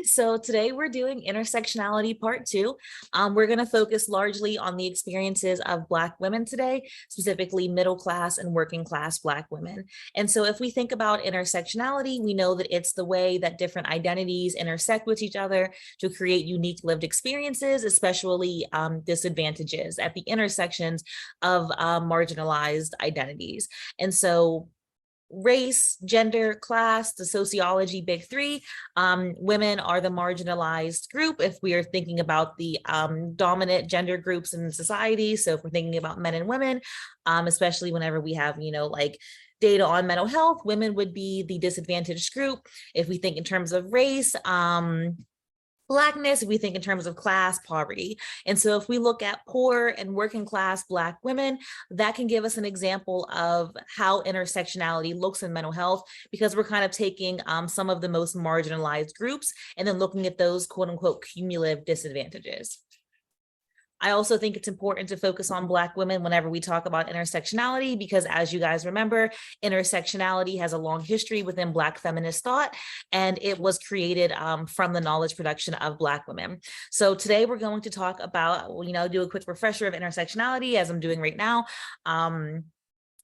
everybody. So today we're doing intersectionality part 2. We're going to focus largely on the experiences of Black women today, specifically middle class and working class Black women. And so if we think about intersectionality, we know that it's the way that different identities intersect with each other to create unique lived experiences, especially disadvantages at the intersections of marginalized identities. And so race, gender, class, the sociology big three. Women are the marginalized group if we are thinking about the dominant gender groups in society. So if we're thinking about men and women, especially whenever we have, like data on mental health, women would be the disadvantaged group. If we think in terms of race, Blackness, we think in terms of class, poverty. And so if we look at poor and working class Black women, that can give us an example of how intersectionality looks in mental health, because we're kind of taking some of the most marginalized groups and then looking at those quote unquote cumulative disadvantages. I also think it's important to focus on Black women whenever we talk about intersectionality, because as you guys remember, intersectionality has a long history within Black feminist thought, and it was created from the knowledge production of Black women. So today we're going to talk about, do a quick refresher of intersectionality as I'm doing right now.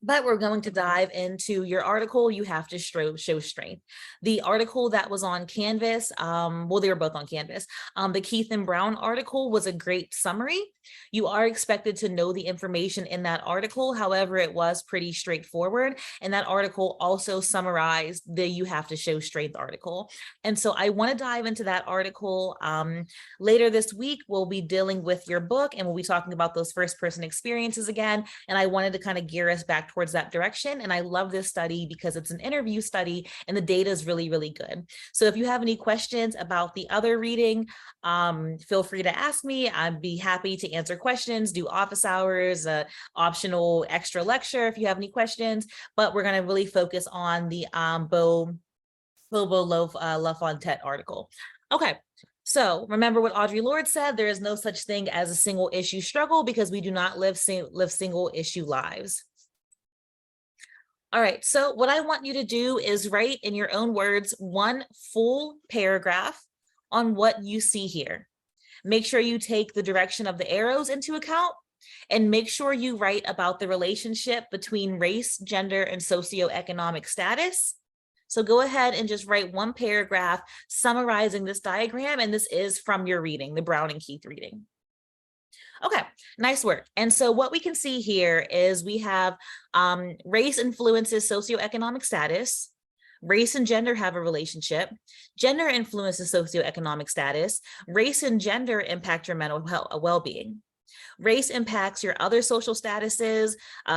But we're going to dive into your article, You Have to Show Strength. The article that was on Canvas, well, they were both on Canvas. The Keith and Brown article was a great summary. You are expected to know the information in that article. However, it was pretty straightforward. And that article also summarized the You Have to Show Strength article. And so I want to dive into that article. Later this week, we'll be dealing with your book and we'll be talking about those first person experiences again. And I wanted to kind of gear us back towards that direction. And I love this study because it's an interview study and the data is really, really good. So if you have any questions about the other reading, feel free to ask me. I'd be happy to answer questions, do office hours, optional extra lecture if you have any questions, but we're going to really focus on the Bobo LaFontaine article. Okay. So remember what Audre Lorde said, there is no such thing as a single issue struggle because we do not live single issue lives. All right, so what I want you to do is write in your own words one full paragraph on what you see here. Make sure you take the direction of the arrows into account and make sure you write about the relationship between race, gender, and socioeconomic status. So go ahead and just write one paragraph summarizing this diagram, and this is from your reading, the Brown and Keith reading. Okay, nice work. And so what we can see here is we have race influences socioeconomic status. Race and gender have a relationship. Gender influences socioeconomic status. Race and gender impact your mental well-being. Race impacts your other social statuses,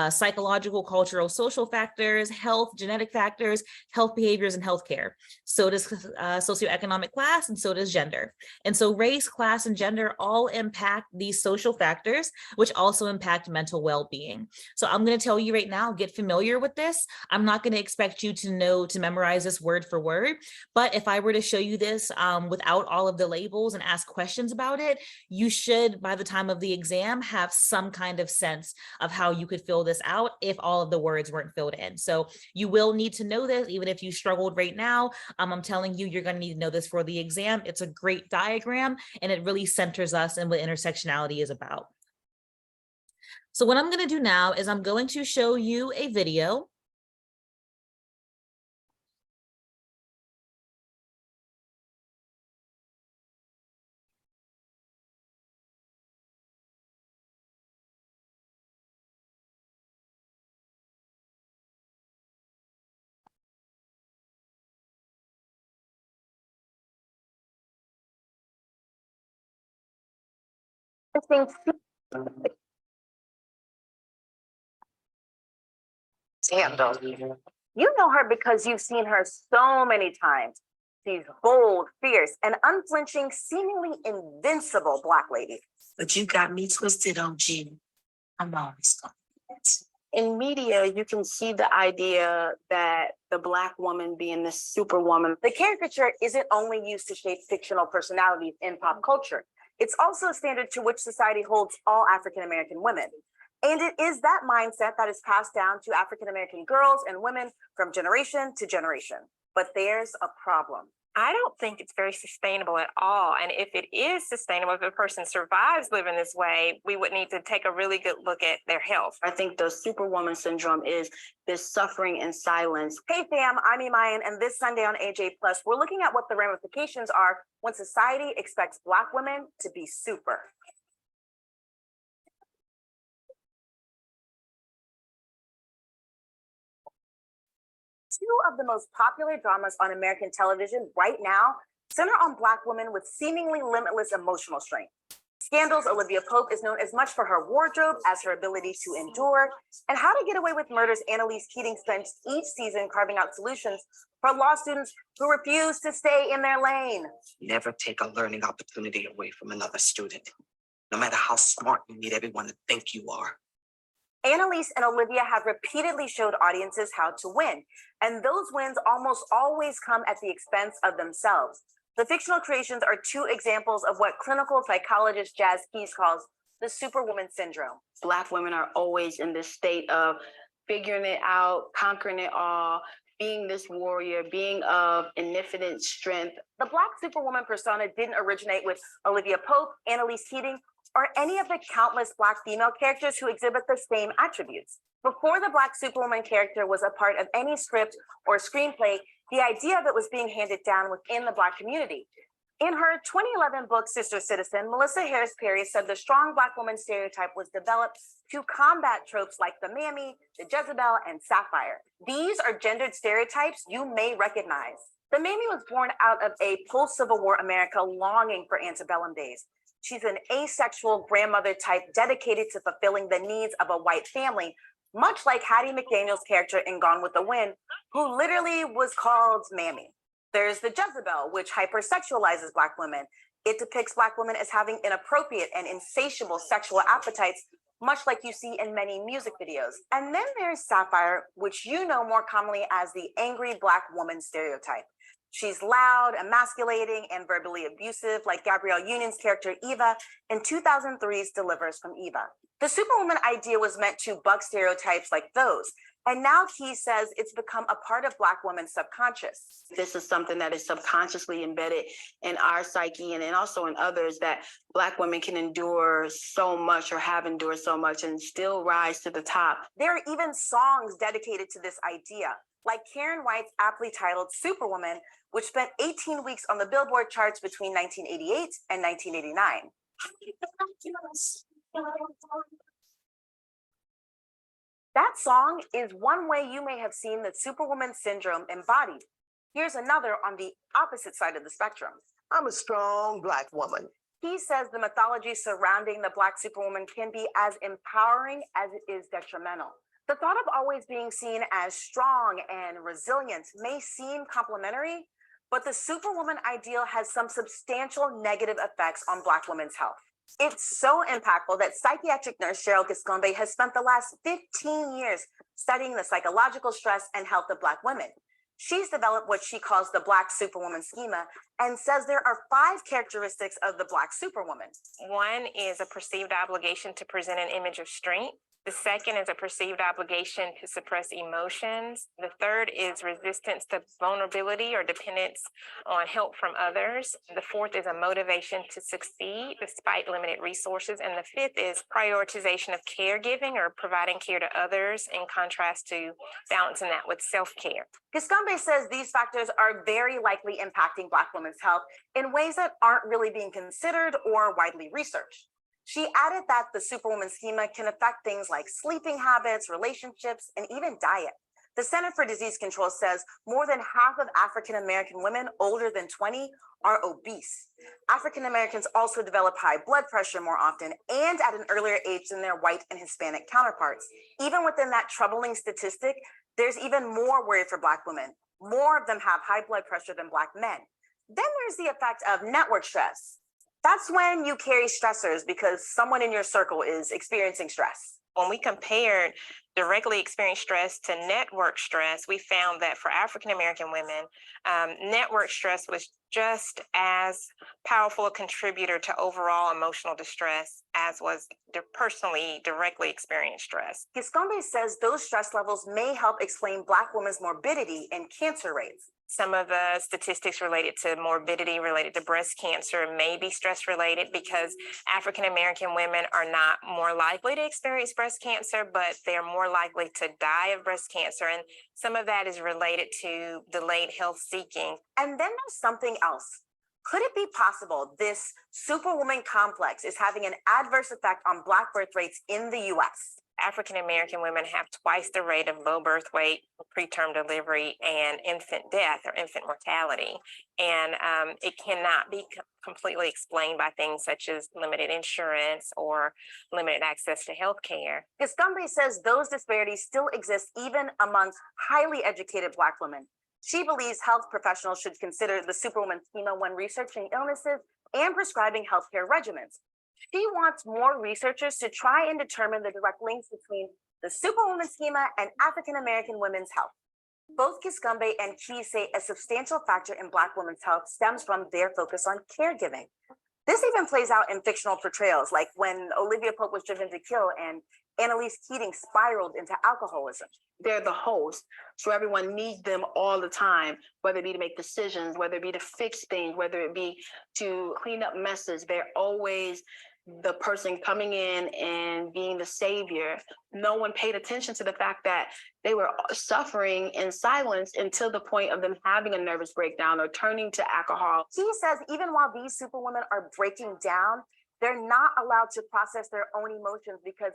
psychological, cultural, social factors, health, genetic factors, health behaviors, and healthcare. So does socioeconomic class, and so does gender. And so race, class, and gender all impact these social factors, which also impact mental well-being. So I'm going to tell you right now, get familiar with this. I'm not going to expect you to memorize this word for word, but if I were to show you this without all of the labels and ask questions about it, you should, by the time of the exam, have some kind of sense of how you could fill this out if all of the words weren't filled in. So you will need to know this, even if you struggled right now. I'm telling you, you're going to need to know this for the exam. It's a great diagram, and it really centers us in what intersectionality is about. So what I'm going to do now is I'm going to show you a video. Handle. You know her because you've seen her so many times. She's bold, fierce, and unflinching, seemingly invincible Black lady. But you got me twisted, OG. I'm always going. In media, you can see the idea that the Black woman being this superwoman. The caricature isn't only used to shape fictional personalities in pop culture. It's also a standard to which society holds all African-American women. And it is that mindset that is passed down to African-American girls and women from generation to generation. But there's a problem. I don't think it's very sustainable at all. And if it is sustainable, if a person survives living this way, we would need to take a really good look at their health. I think the superwoman syndrome is this suffering in silence. Hey fam, I'm Imayan, and this Sunday on AJ Plus, we're looking at what the ramifications are when society expects Black women to be super. Two of the most popular dramas on American television right now center on Black women with seemingly limitless emotional strength. Scandal's Olivia Pope is known as much for her wardrobe as her ability to endure, and How to Get Away with Murder's Annalise Keating spends each season carving out solutions for law students who refuse to stay in their lane. Never take a learning opportunity away from another student. No matter how smart you need everyone to think you are. Annalise and Olivia have repeatedly showed audiences how to win, and those wins almost always come at the expense of themselves. The fictional creations are two examples of what clinical psychologist Jazz Keys calls the superwoman syndrome. Black women are always in this state of figuring it out, conquering it all, being this warrior, being of infinite strength. The Black superwoman persona didn't originate with Olivia Pope, Annalise Keating, or any of the countless Black female characters who exhibit the same attributes. Before the Black superwoman character was a part of any script or screenplay, the idea of it was being handed down within the Black community. In her 2011 book, Sister Citizen, Melissa Harris Perry said the strong Black woman stereotype was developed to combat tropes like the Mammy, the Jezebel, and Sapphire. These are gendered stereotypes you may recognize. The Mammy was born out of a post-Civil War America longing for antebellum days. She's an asexual grandmother type dedicated to fulfilling the needs of a white family, much like Hattie McDaniel's character in Gone with the Wind, who literally was called Mammy. There's the Jezebel, which hypersexualizes Black women. It depicts Black women as having inappropriate and insatiable sexual appetites, much like you see in many music videos. And then there's Sapphire, which you know more commonly as the angry Black woman stereotype. She's loud, emasculating, and verbally abusive, like Gabrielle Union's character Eva in 2003's Delivers from Eva. The superwoman idea was meant to buck stereotypes like those, and now Key says it's become a part of Black women's subconscious. This is something that is subconsciously embedded in our psyche and also in others, that Black women can endure so much or have endured so much and still rise to the top. There are even songs dedicated to this idea, like Karen White's aptly titled Superwoman, which spent 18 weeks on the Billboard charts between 1988 and 1989. That song is one way you may have seen the superwoman syndrome embodied. Here's another on the opposite side of the spectrum. I'm a strong Black woman. He says the mythology surrounding the Black superwoman can be as empowering as it is detrimental. The thought of always being seen as strong and resilient may seem complimentary, but the superwoman ideal has some substantial negative effects on Black women's health. It's so impactful that psychiatric nurse Cheryl Giscombe has spent the last 15 years studying the psychological stress and health of Black women. She's developed what she calls the Black superwoman schema and says there are 5 characteristics of the Black superwoman. One is a perceived obligation to present an image of strength. The second is a perceived obligation to suppress emotions. The third is resistance to vulnerability or dependence on help from others. The fourth is a motivation to succeed despite limited resources. And the fifth is prioritization of caregiving or providing care to others, in contrast to balancing that with self-care. Giscombe says these factors are very likely impacting Black women's health in ways that aren't really being considered or widely researched. She added that the superwoman schema can affect things like sleeping habits, relationships, and even diet. The Center for Disease Control says more than half of African-American women older than 20 are obese. African-Americans also develop high blood pressure more often and at an earlier age than their white and Hispanic counterparts. Even within that troubling statistic, there's even more worry for Black women. More of them have high blood pressure than Black men. Then there's the effect of network stress. That's when you carry stressors because someone in your circle is experiencing stress. When we compared directly experienced stress to network stress, we found that for African-American women, network stress was just as powerful a contributor to overall emotional distress as was personally directly experienced stress. Giscombe says those stress levels may help explain Black women's morbidity and cancer rates. Some of the statistics related to morbidity related to breast cancer may be stress related because African American women are not more likely to experience breast cancer, but they're more likely to die of breast cancer. And some of that is related to delayed health seeking. And then there's something else. Could it be possible this superwoman complex is having an adverse effect on Black birth rates in the US? African American women have twice the rate of low birth weight, preterm delivery, and infant death or infant mortality. And it cannot be completely explained by things such as limited insurance or limited access to health care. Gascombe says those disparities still exist even amongst highly educated Black women. She believes health professionals should consider the superwoman schema when researching illnesses and prescribing healthcare regimens. She wants more researchers to try and determine the direct links between the superwoman schema and African American women's health. Both Kiscombe and Key say a substantial factor in Black women's health stems from their focus on caregiving. This even plays out in fictional portrayals, like when Olivia Pope was driven to kill and Annalise Keating spiraled into alcoholism. They're the host, so everyone needs them all the time, whether it be to make decisions, whether it be to fix things, whether it be to clean up messes. They're always the person coming in and being the savior. No one paid attention to the fact that they were suffering in silence until the point of them having a nervous breakdown or turning to alcohol. He says even while these superwomen are breaking down, they're not allowed to process their own emotions because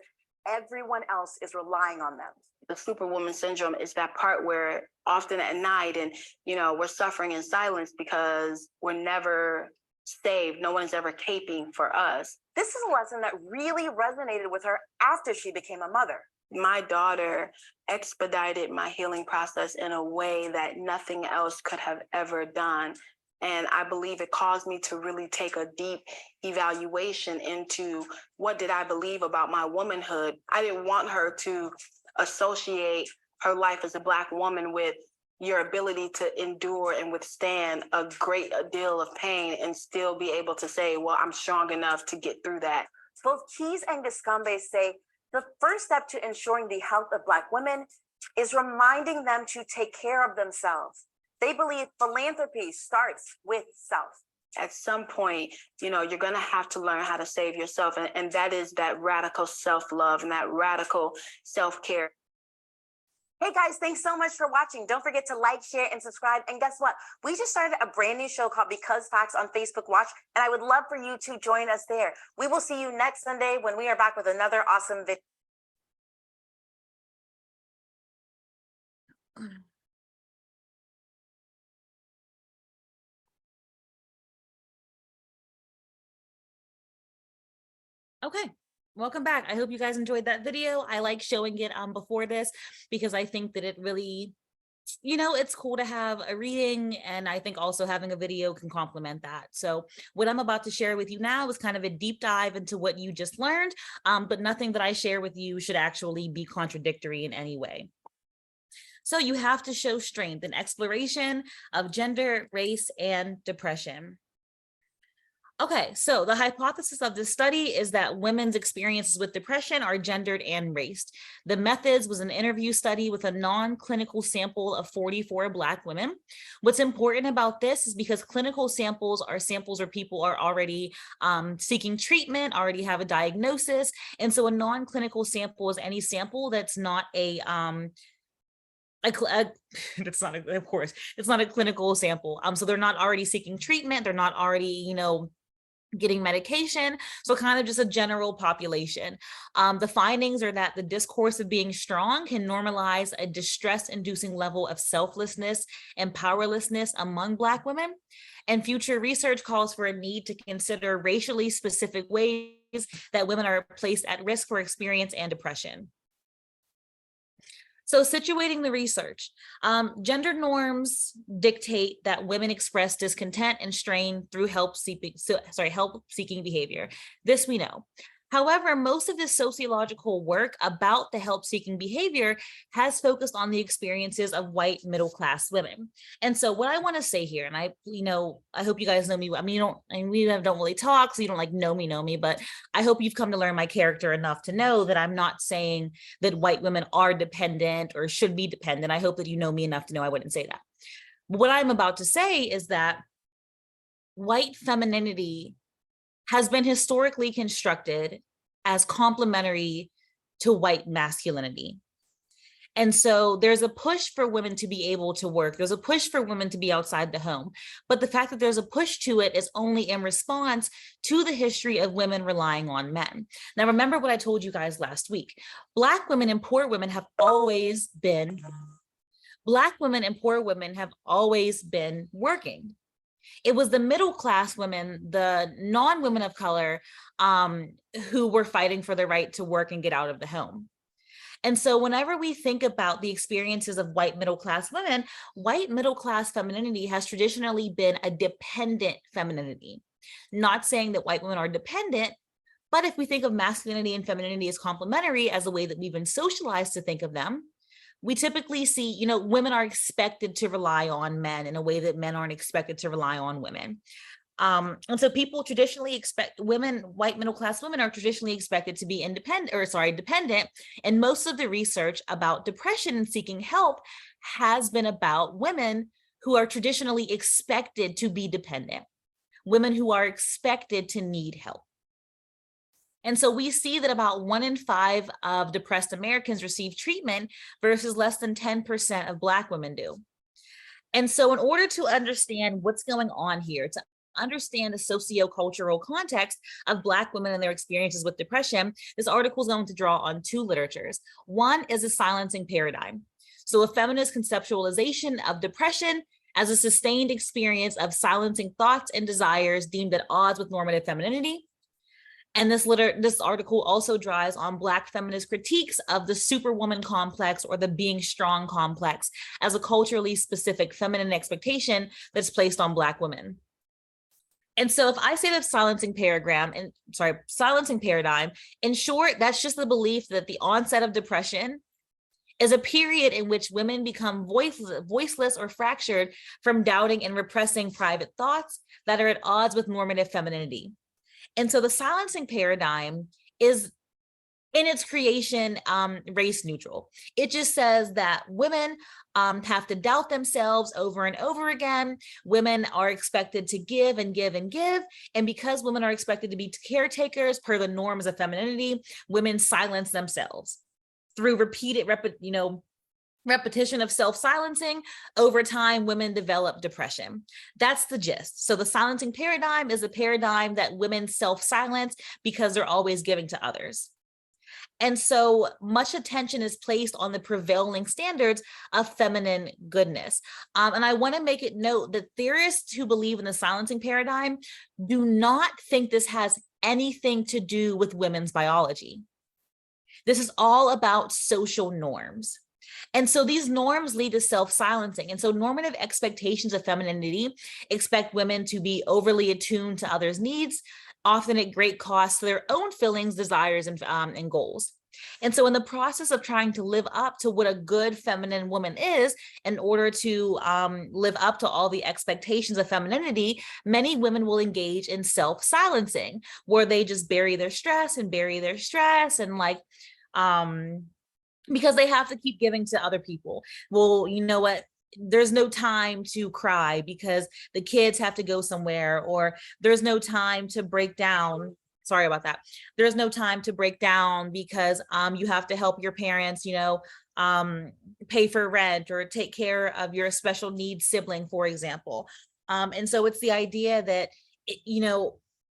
everyone else is relying on them. The superwoman syndrome is that part where often at night and, we're suffering in silence because we're never saved. No one's ever caping for us. This is a lesson that really resonated with her after she became a mother. My daughter expedited my healing process in a way that nothing else could have ever done. And I believe it caused me to really take a deep evaluation into what did I believe about my womanhood. I didn't want her to associate her life as a Black woman with your ability to endure and withstand a great deal of pain and still be able to say, well, I'm strong enough to get through that. Both Keys and Gascombe say the first step to ensuring the health of Black women is reminding them to take care of themselves. They believe philanthropy starts with self. At some point, you're going to have to learn how to save yourself. And that is that radical self-love and that radical self-care. Hey guys, thanks so much for watching. Don't forget to like, share, and subscribe. And guess what? We just started a brand new show called Because Facts on Facebook Watch, and I would love for you to join us there. We will see you next Sunday when we are back with another awesome video. Okay, welcome back. I hope you guys enjoyed that video. I like showing it before this because I think that it really, it's cool to have a reading, and I think also having a video can complement that. So what I'm about to share with you now is kind of a deep dive into what you just learned, but nothing that I share with you should actually be contradictory in any way. So you have to show strength in exploration of gender, race, and depression. Okay, so the hypothesis of this study is that women's experiences with depression are gendered and raced. The methods was an interview study with a non-clinical sample of 44 Black women. What's important about this is because clinical samples are samples where people are already seeking treatment, already have a diagnosis. And so a non-clinical sample is any sample that's not it's not a clinical sample. So they're not already seeking treatment. They're not already, getting medication. So kind of just a general population. The findings are that the discourse of being strong can normalize a distress-inducing level of selflessness and powerlessness among Black women. And future research calls for a need to consider racially specific ways that women are placed at risk for experience and depression. So situating the research, gender norms dictate that women express discontent and strain through help-seeking behavior. This we know. However, most of this sociological work about the help-seeking behavior has focused on the experiences of white middle-class women. And so what I want to say here, and I hope you guys know me. I mean, we don't really talk, so you don't know me, but I hope you've come to learn my character enough to know that I'm not saying that white women are dependent or should be dependent. I hope that you know me enough to know I wouldn't say that. What I'm about to say is that white femininity has been historically constructed as complementary to white masculinity. And so there's a push for women to be able to work. There's a push for women to be outside the home. But the fact that there's a push to it is only in response to the history of women relying on men. Now, remember what I told you guys last week. Black women and poor women have always been, working. It was the middle class women, the non-women of color, who were fighting for the right to work and get out of the home. And so whenever we think about the experiences of white middle class women, white middle class femininity has traditionally been a dependent femininity. Not saying that white women are dependent, but if we think of masculinity and femininity as complementary as a way that we've been socialized to think of them, we typically see, women are expected to rely on men in a way that men aren't expected to rely on women. And so people traditionally expect white middle-class women are traditionally expected to be dependent. And most of the research about depression and seeking help has been about women who are traditionally expected to be dependent, women who are expected to need help. And so we see that about 1 in 5 of depressed Americans receive treatment versus less than 10% of Black women do. And so in order to understand what's going on here, to understand the sociocultural context of Black women and their experiences with depression, this article is going to draw on 2 literatures. One is a silencing paradigm. So a feminist conceptualization of depression as a sustained experience of silencing thoughts and desires deemed at odds with normative femininity. And this article also draws on Black feminist critiques of the superwoman complex or the being strong complex as a culturally specific feminine expectation that's placed on Black women. And so if I say the silencing paradigm, in short, that's just the belief that the onset of depression is a period in which women become voiceless or fractured from doubting and repressing private thoughts that are at odds with normative femininity. And so the silencing paradigm is, in its creation, race neutral. It just says that women have to doubt themselves over and over again. Women are expected to give and give and give. And because women are expected to be caretakers per the norms of femininity, women silence themselves through repeated repetition of self-silencing. Over time, women develop depression. That's the gist. So the silencing paradigm is a paradigm that women self-silence because they're always giving to others. And so much attention is placed on the prevailing standards of feminine goodness. And I want to make it note that theorists who believe in the silencing paradigm do not think this has anything to do with women's biology. This is all about social norms. And so these norms lead to self-silencing. And so normative expectations of femininity expect women to be overly attuned to others' needs, often at great cost to their own feelings, desires, and goals. And so in the process of trying to live up to what a good feminine woman is, in order to live up to all the expectations of femininity, many women will engage in self-silencing, where they just bury their stress and because they have to keep giving to other people. Well, you know what? There's no time to cry because the kids have to go somewhere, or there's no time to break down. Sorry about that. There's no time to break down because you have to help your parents, pay for rent or take care of your special needs sibling, for example. And so it's the idea that,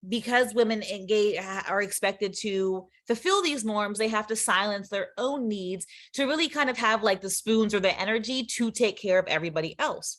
because women are expected to fulfill these norms, they have to silence their own needs to really kind of have like the spoons or the energy to take care of everybody else.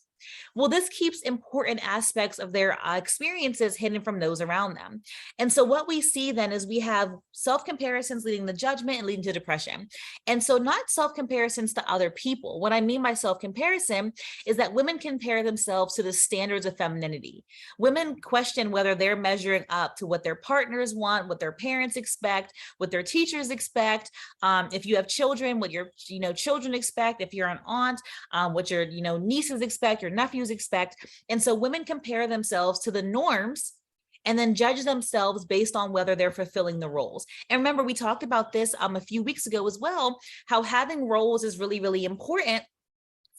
Well, this keeps important aspects of their experiences hidden from those around them. And so what we see then is we have self-comparisons leading to judgment and leading to depression. And so not self-comparisons to other people. What I mean by self-comparison is that women compare themselves to the standards of femininity. Women question whether they're measuring up to what their partners want, what their parents expect, what their teachers expect. If you have children, what your children expect. If you're an aunt, what your nieces expect, your nephews expect. And so women compare themselves to the norms and then judge themselves based on whether they're fulfilling the roles. And remember, we talked about this a few weeks ago as well, how having roles is really, really important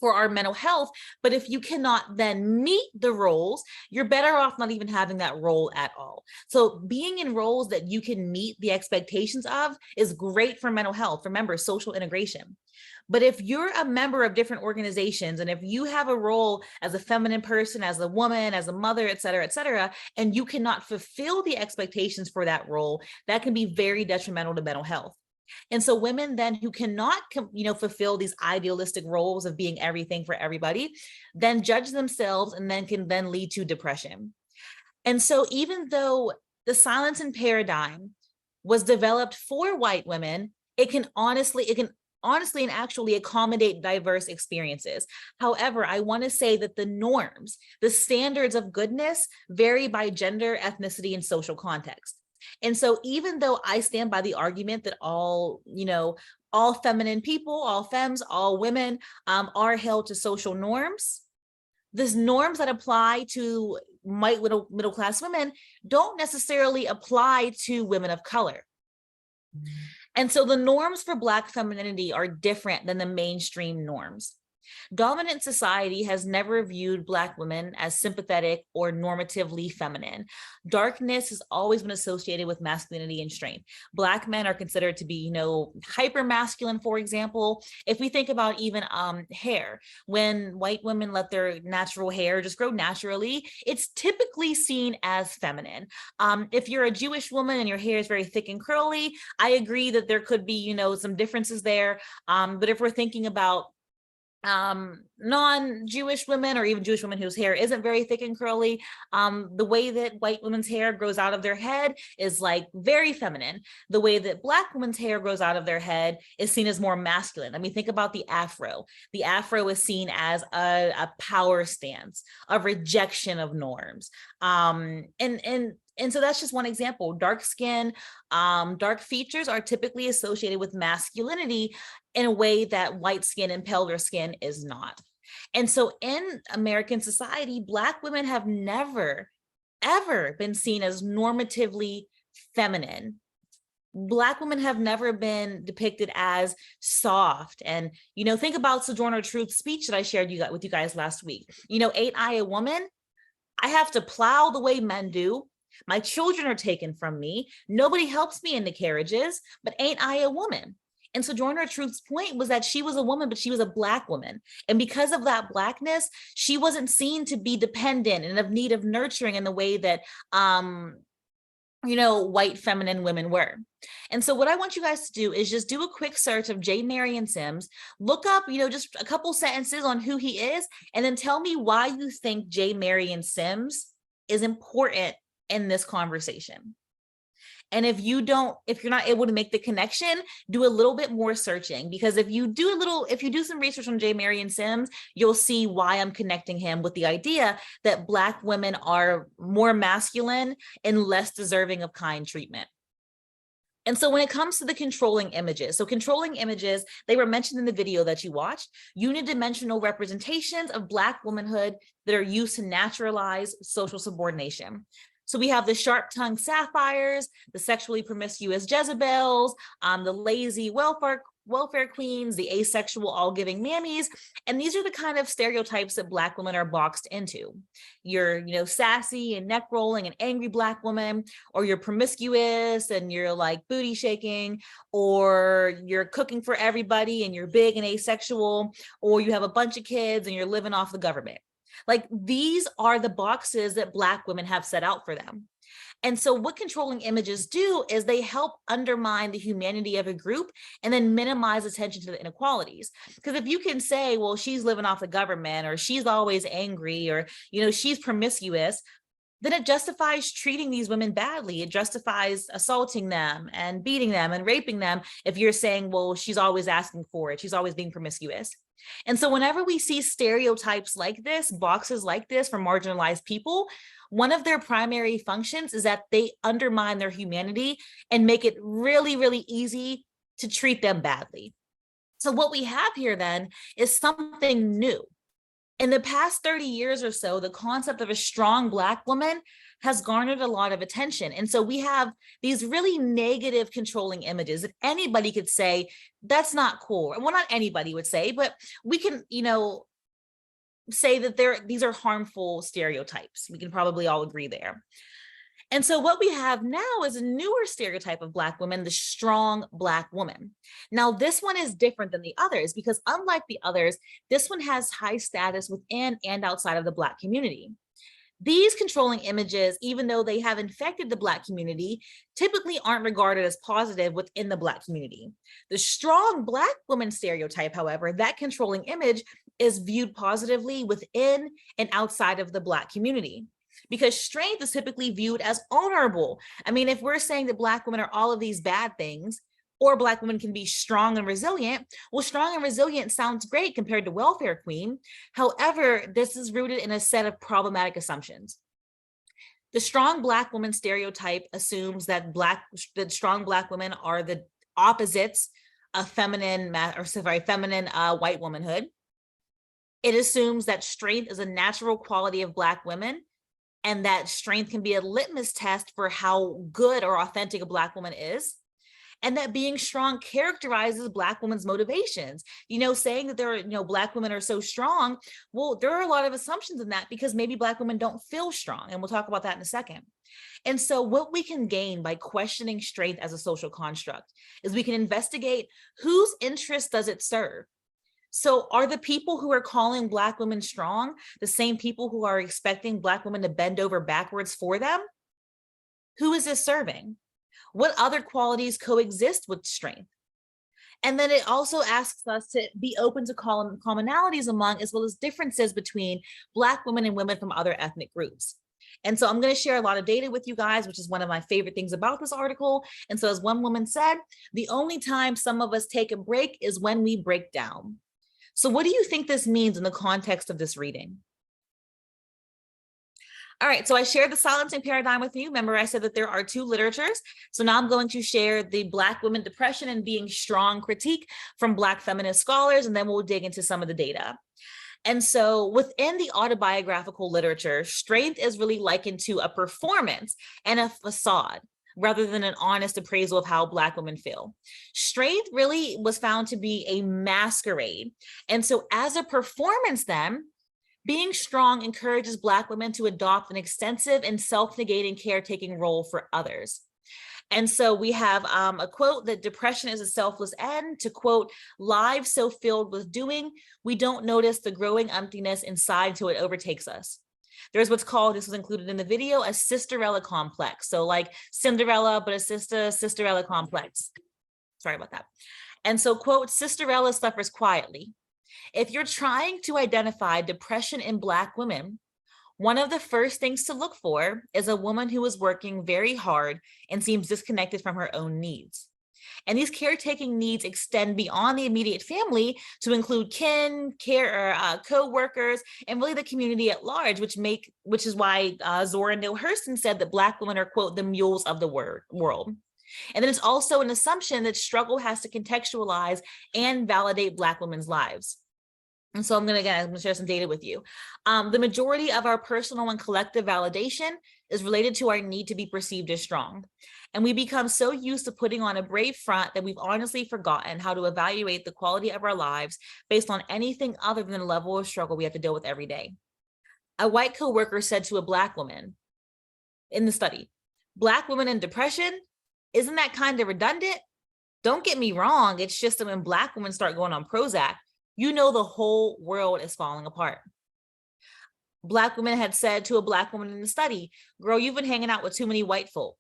for our mental health. But if you cannot then meet the roles, you're better off not even having that role at all. So being in roles that you can meet the expectations of is great for mental health. Remember, social integration. But if you're a member of different organizations, and if you have a role as a feminine person, as a woman, as a mother, et cetera, and you cannot fulfill the expectations for that role, that can be very detrimental to mental health. And so women then who cannot, fulfill these idealistic roles of being everything for everybody, then judge themselves and then can then lead to depression. And so even though the silencing paradigm was developed for white women, it can honestly and actually accommodate diverse experiences. However, I want to say that the norms, the standards of goodness vary by gender, ethnicity, and social context. And so even though I stand by the argument that all feminine people, all femmes, all women are held to social norms, these norms that apply to white middle class women don't necessarily apply to women of color. And so the norms for Black femininity are different than the mainstream norms. Dominant society has never viewed Black women as sympathetic or normatively feminine. Darkness has always been associated with masculinity and strength. Black men are considered to be, hyper masculine, for example. If we think about even hair, when white women let their natural hair just grow naturally, it's typically seen as feminine. If you're a Jewish woman and your hair is very thick and curly, I agree that there could be, some differences there. But if we're thinking about non-Jewish women or even Jewish women whose hair isn't very thick and curly, the way that white women's hair grows out of their head is like very feminine. The way that Black women's hair grows out of their head is seen as more masculine. I mean, think about the afro. The afro is seen as a power stance, a rejection of norms. And so that's just one example. Dark skin, dark features are typically associated with masculinity in a way that white skin and paler skin is not. And so in American society, Black women have never, ever been seen as normatively feminine. Black women have never been depicted as soft. And, think about Sojourner Truth's speech that I shared with you guys last week. Ain't I a woman? I have to plow the way men do. My children are taken from me. Nobody helps me in the carriages, but ain't I a woman? And Sojourner Truth's point was that she was a woman, but she was a Black woman. And because of that Blackness, she wasn't seen to be dependent and of need of nurturing in the way that, white feminine women were. And so what I want you guys to do is just do a quick search of J. Marion Sims, look up, just a couple sentences on who he is, and then tell me why you think J. Marion Sims is important in this conversation. And if you're not able to make the connection, do a little bit more searching, because if you do some research on J. Marion Sims, you'll see why I'm connecting him with the idea that Black women are more masculine and less deserving of kind treatment. And so when it comes to the controlling images, they were mentioned in the video that you watched, unidimensional representations of Black womanhood that are used to naturalize social subordination. So we have the sharp-tongued sapphires, the sexually promiscuous Jezebels, the lazy welfare queens, the asexual all-giving mammies, and these are the kind of stereotypes that Black women are boxed into. You're sassy and neck-rolling and angry Black woman, or you're promiscuous and you're like booty shaking, or you're cooking for everybody and you're big and asexual, or you have a bunch of kids and you're living off the government. Like, these are the boxes that Black women have set out for them. And so what controlling images do is they help undermine the humanity of a group and then minimize attention to the inequalities. Because if you can say, well, she's living off the government, or she's always angry, or, she's promiscuous, then it justifies treating these women badly. It justifies assaulting them and beating them and raping them if you're saying, well, she's always asking for it. She's always being promiscuous. And so whenever we see stereotypes like this, boxes like this for marginalized people, one of their primary functions is that they undermine their humanity and make it really, really easy to treat them badly. So what we have here then is something new. In the past 30 years or so, the concept of a strong Black woman has garnered a lot of attention. And so we have these really negative controlling images that anybody could say, that's not cool. Well, not anybody would say, but we can, say that these are harmful stereotypes. We can probably all agree there. And so what we have now is a newer stereotype of Black women, the strong Black woman. Now, this one is different than the others because unlike the others, this one has high status within and outside of the Black community. These controlling images, even though they have infected the Black community, typically aren't regarded as positive within the Black community. The strong Black woman stereotype, however, that controlling image is viewed positively within and outside of the Black community, because strength is typically viewed as honorable. I mean, if we're saying that Black women are all of these bad things, or Black women can be strong and resilient, well, strong and resilient sounds great compared to welfare queen. However, this is rooted in a set of problematic assumptions. The strong Black woman stereotype assumes that strong Black women are the opposites of feminine white womanhood. It assumes that strength is a natural quality of Black women, and that strength can be a litmus test for how good or authentic a Black woman is. And that being strong characterizes Black women's motivations. Saying that Black women are so strong, well, there are a lot of assumptions in that because maybe Black women don't feel strong. And we'll talk about that in a second. And so what we can gain by questioning strength as a social construct is we can investigate whose interest does it serve. So are the people who are calling Black women strong the same people who are expecting Black women to bend over backwards for them? Who is this serving? What other qualities coexist with strength? And then it also asks us to be open to commonalities among, as well as differences between Black women and women from other ethnic groups. And so I'm going to share a lot of data with you guys, which is one of my favorite things about this article. And so as one woman said, the only time some of us take a break is when we break down. So what do you think this means in the context of this reading? All right, so I shared the silencing paradigm with you. Remember, I said that there are two literatures. So now I'm going to share the Black women depression and being strong critique from Black feminist scholars, and then we'll dig into some of the data. And so within the autobiographical literature, strength is really likened to a performance and a facade, rather than an honest appraisal of how Black women feel. Strength really was found to be a masquerade. And so as a performance then, being strong encourages Black women to adopt an extensive and self-negating caretaking role for others. And so we have a quote that depression is a selfless end, to quote, lives so filled with doing, we don't notice the growing emptiness inside until it overtakes us. There's what's called, this was included in the video, a sisterella complex. So like Cinderella, but a sisterella complex. Sorry about that. And so quote, Sisterella suffers quietly. If you're trying to identify depression in Black women, one of the first things to look for is a woman who is working very hard and seems disconnected from her own needs. And these caretaking needs extend beyond the immediate family to include kin, co-workers, and really the community at large, which is why Zora Neale Hurston said that Black women are, quote, the mules of the world. And then it's also an assumption that struggle has to contextualize and validate Black women's lives. And so I'm going to share some data with you. The majority of our personal and collective validation is related to our need to be perceived as strong. And we become so used to putting on a brave front that we've honestly forgotten how to evaluate the quality of our lives based on anything other than the level of struggle we have to deal with every day. A white coworker said to a Black woman in the study, Black women in depression, isn't that kind of redundant? Don't get me wrong, it's just that when Black women start going on Prozac, you know the whole world is falling apart. Black women had said to a Black woman in the study, girl, you've been hanging out with too many white folk.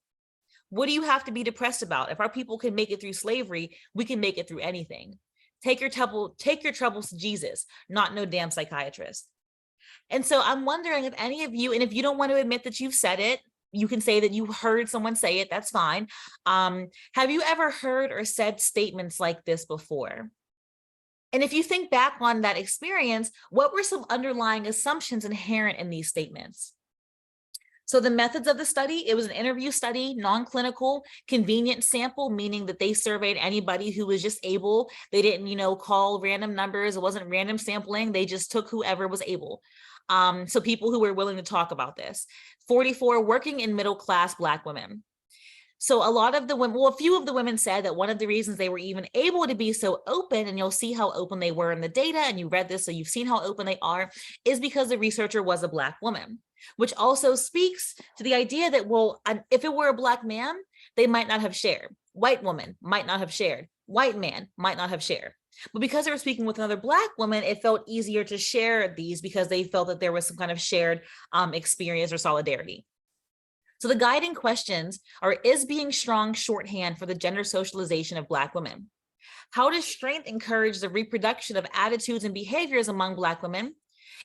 What do you have to be depressed about? If our people can make it through slavery, we can make it through anything. Take your troubles to Jesus, not no damn psychiatrist. And so I'm wondering if any of you, and if you don't want to admit that you've said it, you can say that you heard someone say it, that's fine. Have you ever heard or said statements like this before? And if you think back on that experience, what were some underlying assumptions inherent in these statements? So the methods of the study, it was an interview study, non-clinical, convenient sample, meaning that they surveyed anybody who was just able. They didn't, call random numbers. It wasn't random sampling. They just took whoever was able. So people who were willing to talk about this. 44 working and middle-class Black women. So a lot of the women, well, a few of the women said that one of the reasons they were even able to be so open, and you'll see how open they were in the data, and you read this, so you've seen how open they are, is because the researcher was a Black woman, which also speaks to the idea that, well, if it were a Black man, they might not have shared. White woman might not have shared. White man might not have shared. But because they were speaking with another Black woman, it felt easier to share these because they felt that there was some kind of shared experience or solidarity. So the guiding questions are, is being strong shorthand for the gender socialization of Black women? How does strength encourage the reproduction of attitudes and behaviors among Black women?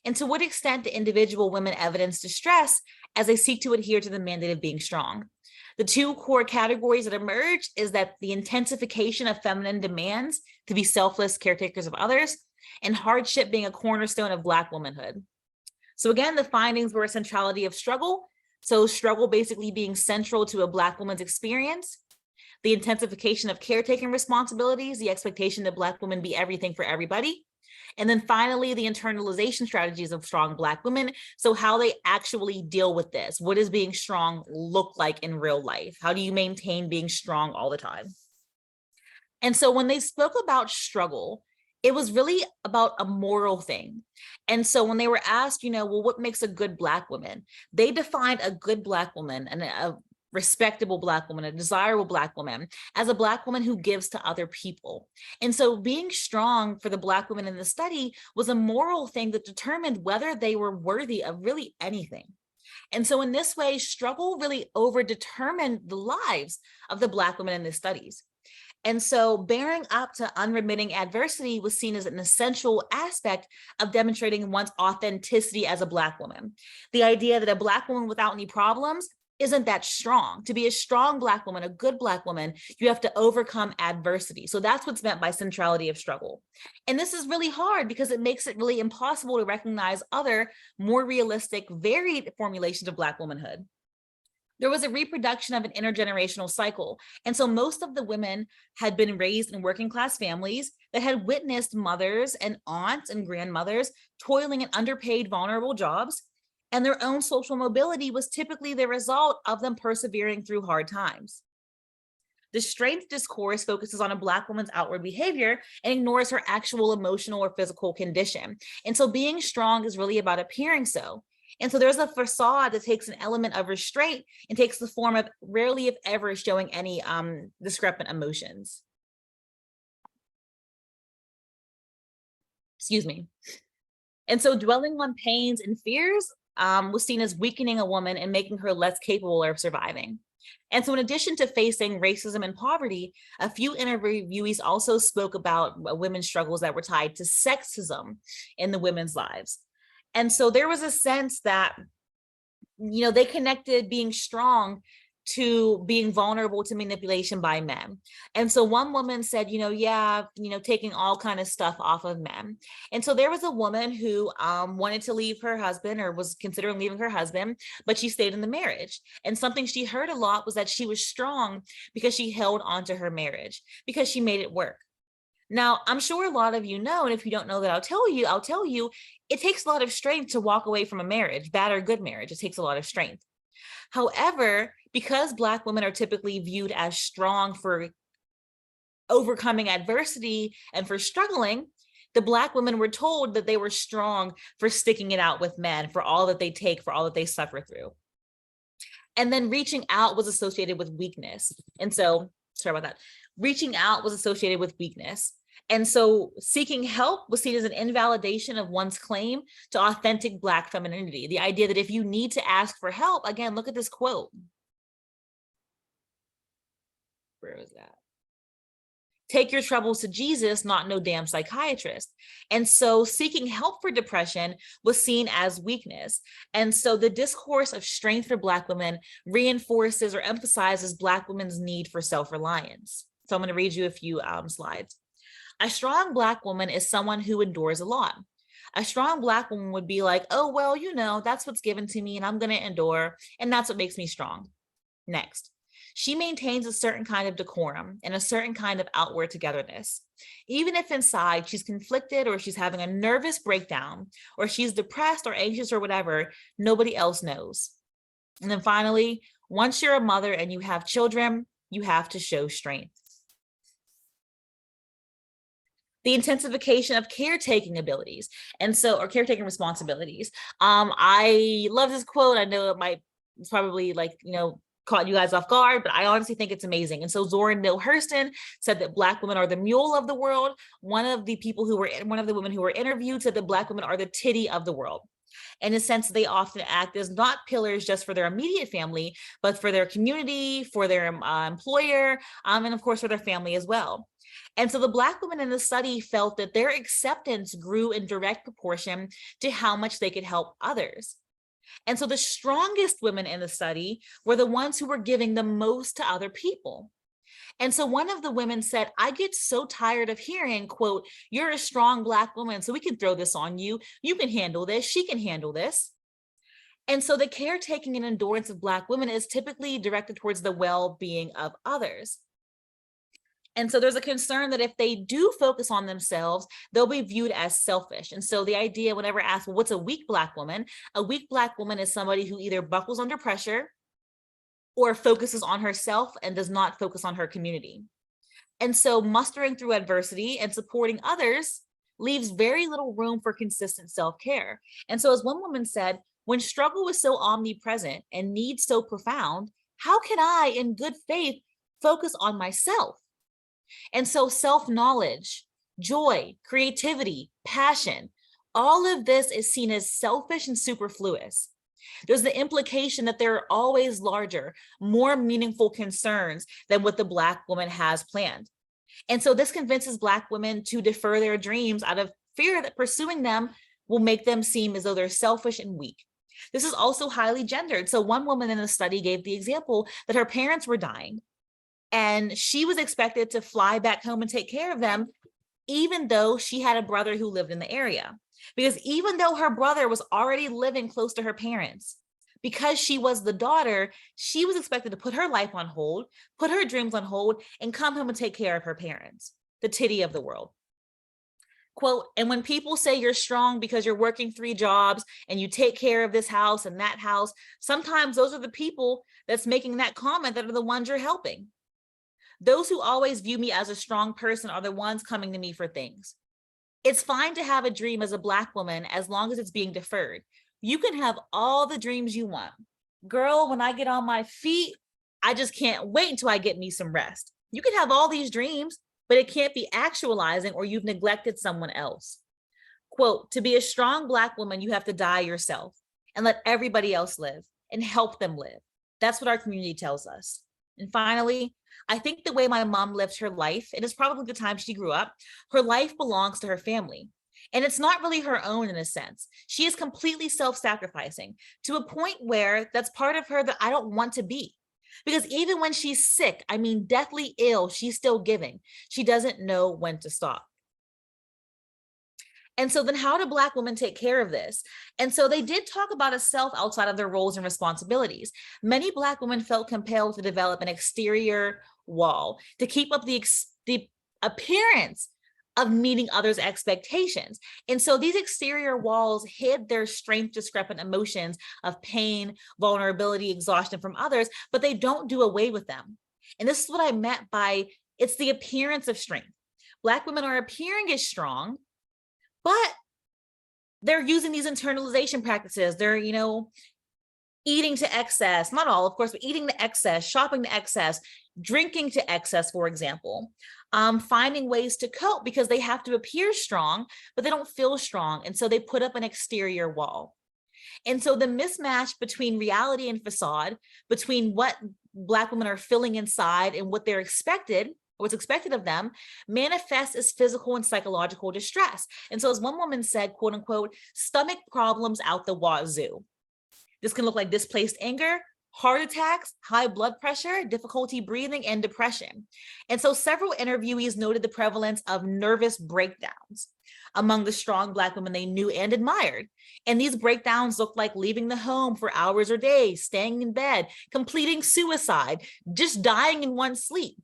And to what extent do individual women evidence distress as they seek to adhere to the mandate of being strong? The two core categories that emerge is that the intensification of feminine demands to be selfless caretakers of others, and hardship being a cornerstone of Black womanhood. So again, the findings were a centrality of struggle. So struggle basically being central to a Black woman's experience, the intensification of caretaking responsibilities, the expectation that Black women be everything for everybody. And then finally, the internalization strategies of strong Black women. So how they actually deal with this. What does being strong look like in real life? How do you maintain being strong all the time? And so when they spoke about struggle, it was really about a moral thing. And so when they were asked, well, what makes a good Black woman? They defined a good Black woman and a respectable Black woman, a desirable Black woman, as a Black woman who gives to other people. And so being strong for the Black women in the study was a moral thing that determined whether they were worthy of really anything. And so in this way, struggle really overdetermined the lives of the Black women in the studies. And so bearing up to unremitting adversity was seen as an essential aspect of demonstrating one's authenticity as a Black woman. The idea that a Black woman without any problems isn't that strong. To be a strong Black woman, a good Black woman, you have to overcome adversity. So that's what's meant by centrality of struggle. And this is really hard because it makes it really impossible to recognize other, more realistic, varied formulations of Black womanhood. There was a reproduction of an intergenerational cycle. And so most of the women had been raised in working class families that had witnessed mothers and aunts and grandmothers toiling in underpaid, vulnerable jobs. And their own social mobility was typically the result of them persevering through hard times. The strength discourse focuses on a Black woman's outward behavior and ignores her actual emotional or physical condition. And so being strong is really about appearing so. And so there's a facade that takes an element of restraint and takes the form of rarely, if ever, showing any discrepant emotions. Excuse me. And so dwelling on pains and fears was seen as weakening a woman and making her less capable of surviving. And so in addition to facing racism and poverty, a few interviewees also spoke about women's struggles that were tied to sexism in the women's lives. And so there was a sense that, they connected being strong to being vulnerable to manipulation by men. And so one woman said, taking all kind of stuff off of men. And so there was a woman who wanted to leave her husband or was considering leaving her husband, but she stayed in the marriage. And something she heard a lot was that she was strong because she held onto her marriage, because she made it work. Now, I'm sure a lot of you know, and if you don't know that, I'll tell you, it takes a lot of strength to walk away from a marriage, bad or good marriage. It takes a lot of strength. However, because Black women are typically viewed as strong for overcoming adversity and for struggling, the Black women were told that they were strong for sticking it out with men, for all that they take, for all that they suffer through. And then reaching out was associated with weakness. And so, sorry about that. Reaching out was associated with weakness. And so seeking help was seen as an invalidation of one's claim to authentic Black femininity. The idea that if you need to ask for help, again, look at this quote. Where was that? Take your troubles to Jesus, not no damn psychiatrist. And so seeking help for depression was seen as weakness. And so the discourse of strength for Black women reinforces or emphasizes Black women's need for self-reliance. So I'm going to read you a few slides. A strong Black woman is someone who endures a lot. A strong Black woman would be like, oh, well, that's what's given to me and I'm going to endure. And that's what makes me strong. Next, she maintains a certain kind of decorum and a certain kind of outward togetherness. Even if inside she's conflicted or she's having a nervous breakdown or she's depressed or anxious or whatever, nobody else knows. And then finally, once you're a mother and you have children, you have to show strength. The intensification of caretaking abilities, or caretaking responsibilities. I love this quote. I know it's probably caught you guys off guard, but I honestly think it's amazing. And so Zora Neale Hurston said that Black women are the mule of the world. One of the women who were interviewed said that Black women are the titty of the world. In a sense, they often act as not pillars just for their immediate family, but for their community, for their employer, and of course for their family as well. And so the Black women in the study felt that their acceptance grew in direct proportion to how much they could help others. And so the strongest women in the study were the ones who were giving the most to other people. And so one of the women said, I get so tired of hearing, quote, you're a strong Black woman, so we can throw this on you. You can handle this. She can handle this. And so the caretaking and endurance of Black women is typically directed towards the well-being of others. And so there's a concern that if they do focus on themselves, they'll be viewed as selfish. And so the idea, whenever asked, well, what's a weak Black woman? A weak Black woman is somebody who either buckles under pressure or focuses on herself and does not focus on her community. And so mustering through adversity and supporting others leaves very little room for consistent self-care. And so as one woman said, when struggle is so omnipresent and need so profound, how can I, in good faith, focus on myself? And so self-knowledge, joy, creativity, passion, all of this is seen as selfish and superfluous. There's the implication that there are always larger, more meaningful concerns than what the Black woman has planned. And so this convinces Black women to defer their dreams out of fear that pursuing them will make them seem as though they're selfish and weak. This is also highly gendered. So one woman in the study gave the example that her parents were dying, and she was expected to fly back home and take care of them, even though she had a brother who lived in the area. Because even though her brother was already living close to her parents, because she was the daughter, she was expected to put her life on hold, put her dreams on hold, and come home and take care of her parents, the titty of the world. Quote, and when people say you're strong because you're working 3 jobs and you take care of this house and that house, sometimes those are the people that's making that comment that are the ones you're helping. Those who always view me as a strong person are the ones coming to me for things. It's fine to have a dream as a Black woman as long as it's being deferred. You can have all the dreams you want. Girl, when I get on my feet, I just can't wait until I get me some rest. You can have all these dreams, but it can't be actualizing or you've neglected someone else. Quote, to be a strong Black woman, you have to die yourself and let everybody else live and help them live. That's what our community tells us. And finally, I think the way my mom lived her life, and it's probably the time she grew up, her life belongs to her family. And it's not really her own in a sense. She is completely self-sacrificing to a point where that's part of her that I don't want to be. Because even when she's sick, deathly ill, she's still giving. She doesn't know when to stop. And so then how do Black women take care of this? And so they did talk about a self outside of their roles and responsibilities. Many Black women felt compelled to develop an exterior wall to keep up the appearance of meeting others' expectations. And so these exterior walls hid their strength discrepant emotions of pain, vulnerability, exhaustion from others, but they don't do away with them. And this is what I meant by it's the appearance of strength. Black women are appearing as strong, but they're using these internalization practices. They're, eating to excess, not all, of course, but eating to excess, shopping to excess, drinking to excess, for example, finding ways to cope because they have to appear strong, but they don't feel strong. And so they put up an exterior wall. And so the mismatch between reality and facade, between what Black women are feeling inside and what they're expected, what's expected of them, manifests as physical and psychological distress. And so as one woman said, quote unquote, stomach problems out the wazoo. This can look like displaced anger, heart attacks, high blood pressure, difficulty breathing, and depression. And so several interviewees noted the prevalence of nervous breakdowns among the strong Black women they knew and admired. And these breakdowns looked like leaving the home for hours or days, staying in bed, completing suicide, just dying in one's sleep.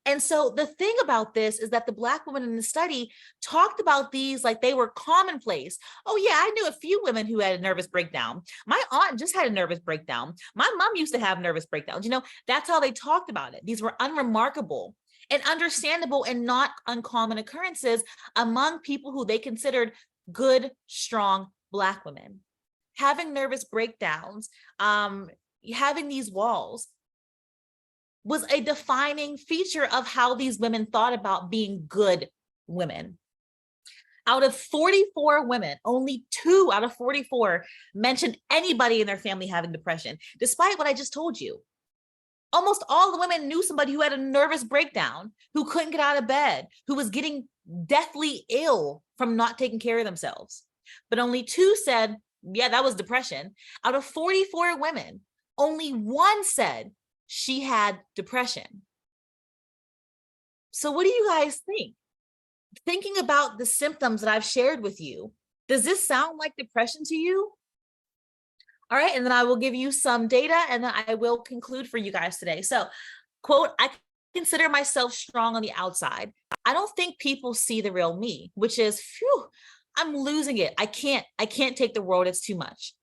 And so the thing about this is that the Black women in the study talked about these like they were commonplace. Oh yeah, I knew a few women who had a nervous breakdown. My aunt just had a nervous breakdown. My mom used to have nervous breakdowns. You know, that's how they talked about it. These were unremarkable and understandable and not uncommon occurrences among people who they considered good, strong Black women. Having nervous breakdowns, having these walls was a defining feature of how these women thought about being good women. Out of 44 women, only 2 out of 44 mentioned anybody in their family having depression, despite what I just told you. Almost all the women knew somebody who had a nervous breakdown, who couldn't get out of bed, who was getting deathly ill from not taking care of themselves. But only 2 said, yeah, that was depression. Out of 44 women, only 1 said she had depression. So what do you guys think? Thinking about the symptoms that I've shared with you, does this sound like depression to you? All right, and then I will give you some data and then I will conclude for you guys today. So, quote, I consider myself strong on the outside. I don't think people see the real me, which is, phew, I'm losing it. I can't take the world, it's too much.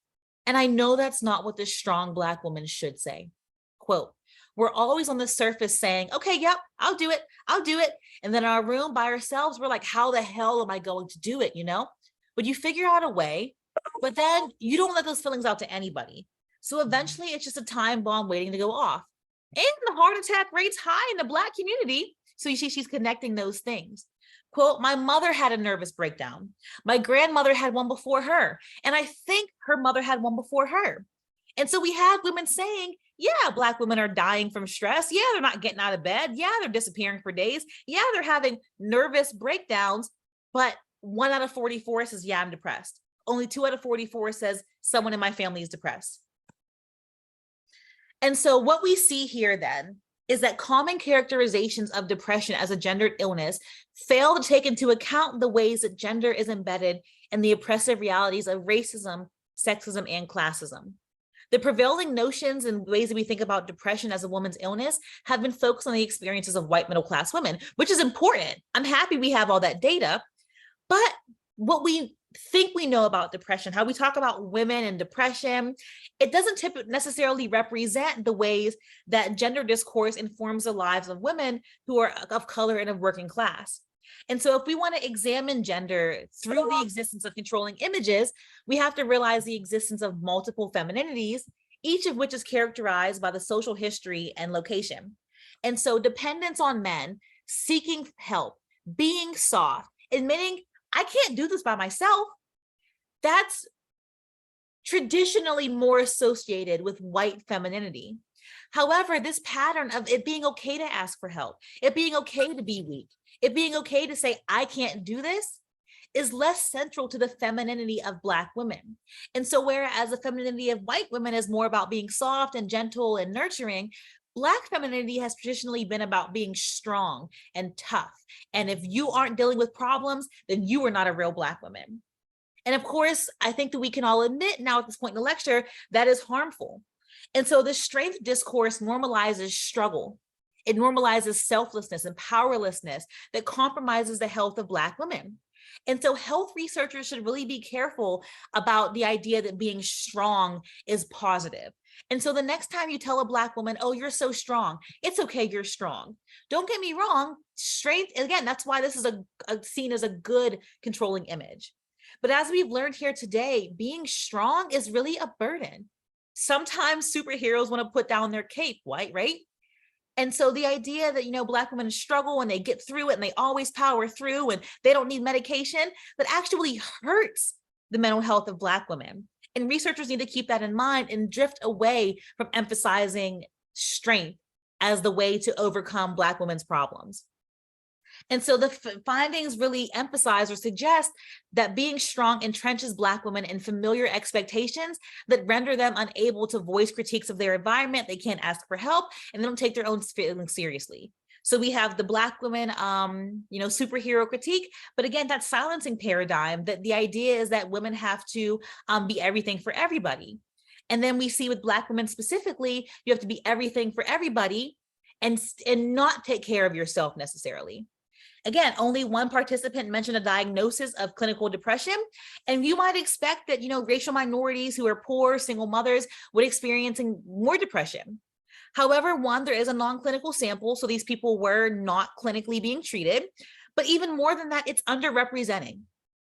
And I know that's not what this strong Black woman should say. Quote, we're always on the surface saying, okay, yep, I'll do it. And then in our room by ourselves, we're like, how the hell am I going to do it, you know? But you figure out a way, but then you don't let those feelings out to anybody. So eventually it's just a time bomb waiting to go off. And the heart attack rate's high in the Black community. So you see, she's connecting those things. Quote, my mother had a nervous breakdown. My grandmother had one before her. And I think her mother had one before her. And so we have women saying, yeah, Black women are dying from stress. Yeah, they're not getting out of bed. Yeah, they're disappearing for days. Yeah, they're having nervous breakdowns. But 1 out of 44 says, yeah, I'm depressed. Only 2 out of 44 says someone in my family is depressed. And so what we see here then is that common characterizations of depression as a gendered illness fail to take into account the ways that gender is embedded in the oppressive realities of racism, sexism, and classism. The prevailing notions and ways that we think about depression as a woman's illness have been focused on the experiences of white middle-class women, which is important. I'm happy we have all that data, but what we think we know about depression, how we talk about women and depression, it doesn't necessarily represent the ways that gender discourse informs the lives of women who are of color and of working class. And so if we want to examine gender through the existence of controlling images, we have to realize the existence of multiple femininities, each of which is characterized by the social history and location. And so dependence on men, seeking help, being soft, admitting, I can't do this by myself, that's traditionally more associated with white femininity. However, this pattern of it being okay to ask for help, it being okay to be weak, it being okay to say, I can't do this, is less central to the femininity of Black women. And so whereas the femininity of white women is more about being soft and gentle and nurturing, Black femininity has traditionally been about being strong and tough. And if you aren't dealing with problems, then you are not a real Black woman. And of course, I think that we can all admit now at this point in the lecture, that is harmful. And so the strength discourse normalizes struggle. It normalizes selflessness and powerlessness that compromises the health of Black women. And so health researchers should really be careful about the idea that being strong is positive. And so the next time you tell a Black woman, oh, you're so strong, it's okay, you're strong. Don't get me wrong, strength, again, that's why this is seen as a good controlling image. But as we've learned here today, being strong is really a burden. Sometimes superheroes want to put down their cape, right? And so the idea that, Black women struggle and they get through it and they always power through and they don't need medication, that actually hurts the mental health of Black women. And researchers need to keep that in mind and drift away from emphasizing strength as the way to overcome Black women's problems. And so the findings really emphasize or suggest that being strong entrenches Black women in familiar expectations that render them unable to voice critiques of their environment. They can't ask for help and they don't take their own feelings seriously. So we have the Black women, superhero critique, but again, that silencing paradigm, that the idea is that women have to be everything for everybody. And then we see with Black women specifically, you have to be everything for everybody. and not take care of yourself necessarily. Again, only one participant mentioned a diagnosis of clinical depression. And you might expect that, racial minorities who are poor, single mothers would experiencing more depression. However, one, there is a non-clinical sample, so these people were not clinically being treated. But even more than that, it's underrepresenting.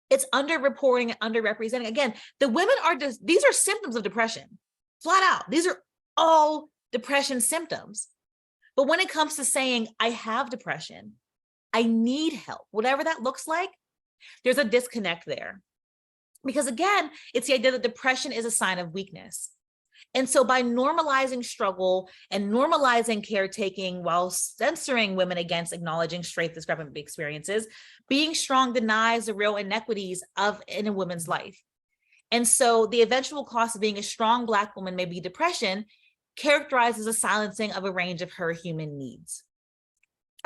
It's underreporting and underrepresenting. Again, the women these are symptoms of depression, flat out. These are all depression symptoms. But when it comes to saying, I have depression, I need help, whatever that looks like, there's a disconnect there. Because again, it's the idea that depression is a sign of weakness. And so by normalizing struggle and normalizing caretaking while censoring women against acknowledging straight discrepant experiences, being strong denies the real inequities in a woman's life. And so the eventual cost of being a strong Black woman may be depression, characterized as a silencing of a range of her human needs.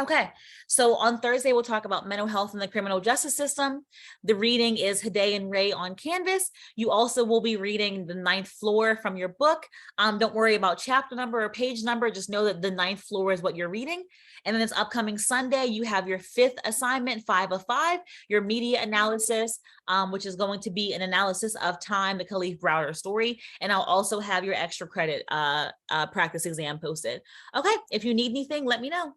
Okay, so on Thursday, we'll talk about mental health in the criminal justice system. The reading is Hade and Ray on Canvas. You also will be reading The Ninth Floor from your book. Don't worry about chapter number or page number, just know that The Ninth Floor is what you're reading. And then this upcoming Sunday, you have your 5th assignment, 5 of 5, your media analysis, which is going to be an analysis of Time, the Khalif Browder story. And I'll also have your extra credit practice exam posted. Okay, if you need anything, let me know.